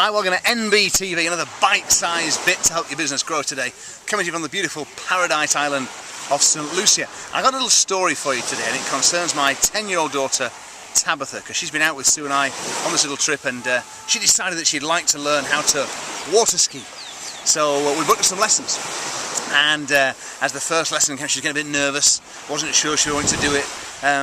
Hi, welcome to NBTV, another bite-sized bit to help your business grow today. Coming to you from the beautiful paradise island of St. Lucia. I've got a little story for you today, and it concerns my 10-year-old daughter, Tabitha, because she's been out with Sue and I on this little trip, and she decided that she'd like to learn how to water ski. So we booked some lessons, and as the first lesson came, she was getting a bit nervous, wasn't sure she wanted to do it,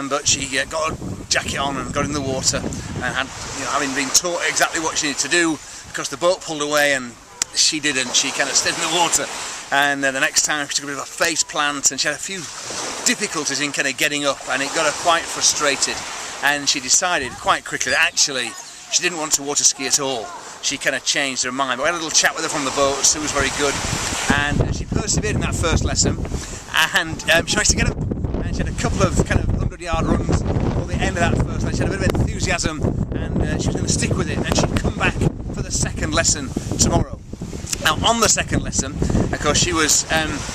but she got a jacket on and got in the water, and had, having been taught exactly what she needed to do, because the boat pulled away and she didn't. She kind of stayed in the water, and the next time she took a bit of a face plant, and she had a few difficulties in kind of getting up, and it got her quite frustrated, and she decided quite quickly that actually she didn't want to water ski at all. She kind of changed her mind. But we had a little chat with her from the boat. Sue was very good, and she persevered in that first lesson, and she managed to get up, and she had a couple of kind of 100-yard runs for the end of that first lesson. She had a bit of enthusiasm, and she was going to stick with it, and she'd come back for the second lesson tomorrow. Now, on the second lesson, of course, she was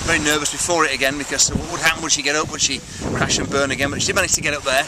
very nervous before it again, because what would happen? Would she get up? Would she crash and burn again? But she did manage to get up there,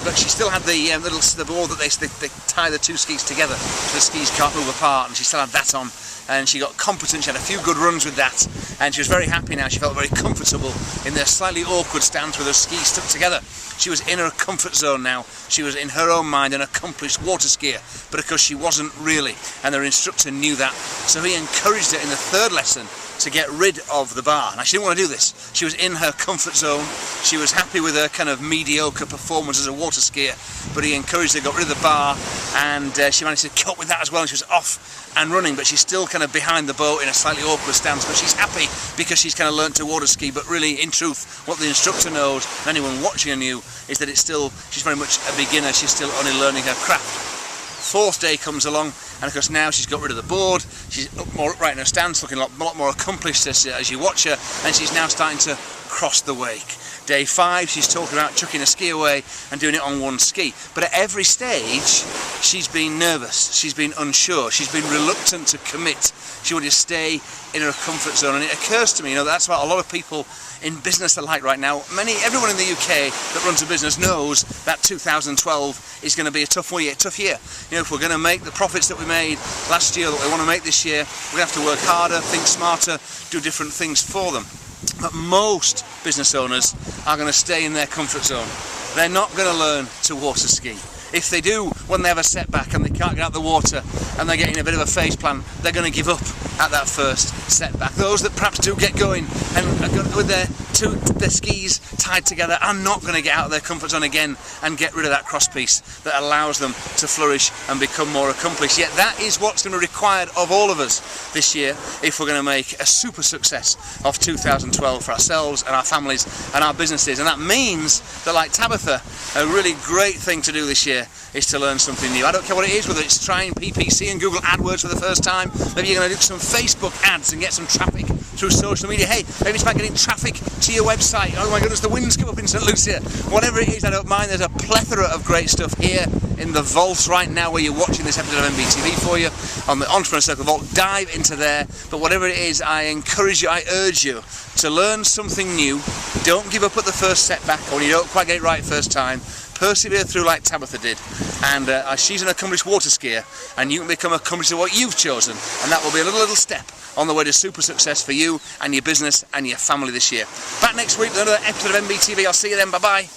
but she still had the board that they tie the two skis together so the skis can't move apart, and she still had that on, and she got competent. She had a few good runs with that, and she was very happy now. She felt very comfortable in their slightly awkward stance with her skis stuck together. She was in her comfort zone now. She was, in her own mind, an accomplished water skier, but of course she wasn't really, and her instructor knew that. So he encouraged her in the third lesson to get rid of the bar. Now, she didn't want to do this. She was in her comfort zone. She was happy with her kind of mediocre performance as a water skier, but he encouraged her to get rid of the bar, and she managed to cope with that as well, and she was off and running, but she's still kind of behind the boat in a slightly awkward stance, but she's happy because she's kind of learnt to water ski. But really, in truth, what the instructor knows, and anyone watching her knew, is that she's very much a beginner. She's still only learning her craft. Fourth day comes along, and of course now she's got rid of the board, she's more upright in her stance, looking a lot more accomplished as you watch her, and she's now starting to cross the wake. Day 5, she's talking about chucking a ski away and doing it on one ski. But at every stage, she's been nervous, she's been unsure, she's been reluctant to commit. She wanted to stay in her comfort zone, and it occurs to me, that's what a lot of people in business are like right now. Everyone in the UK that runs a business knows that 2012 is going to be a tough year. If we're going to make the profits that we made last year, that we want to make this year, we're going to have to work harder, think smarter, do different things for them. But most business owners are going to stay in their comfort zone. They're not going to learn to water ski. If they do, when they have a setback and they can't get out the water and they're getting a bit of a face plant, they're going to give up at that first setback. Those that perhaps do get going and are good with their skis tied together are not going to get out of their comfort zone again and get rid of that cross piece that allows them to flourish and become more accomplished. Yet that is what's going to be required of all of us this year if we're going to make a super success of 2012 for ourselves and our families and our businesses. And that means that, like Tabitha, a really great thing to do this year is to learn something new. I don't care what it is, whether it's trying PPC and Google AdWords for the first time, maybe you're going to do some Facebook ads and get some traffic through social media. Hey, maybe it's about getting traffic to your website. Oh my goodness, the wind's come up in St. Lucia. Whatever it is, I don't mind. There's a plethora of great stuff here in the vault right now where you're watching this episode of NBTV for you on the Entrepreneur Circle Vault. Dive into there. But whatever it is, I encourage you, I urge you to learn something new. Don't give up at the first setback or when you don't quite get it right first time. Persevere through like Tabitha did, and she's an accomplished water skier, and you can become accomplished at what you've chosen, and that will be a little step on the way to super success for you and your business and your family this year. Back next week with another episode of NBTV. I'll see you then. Bye bye.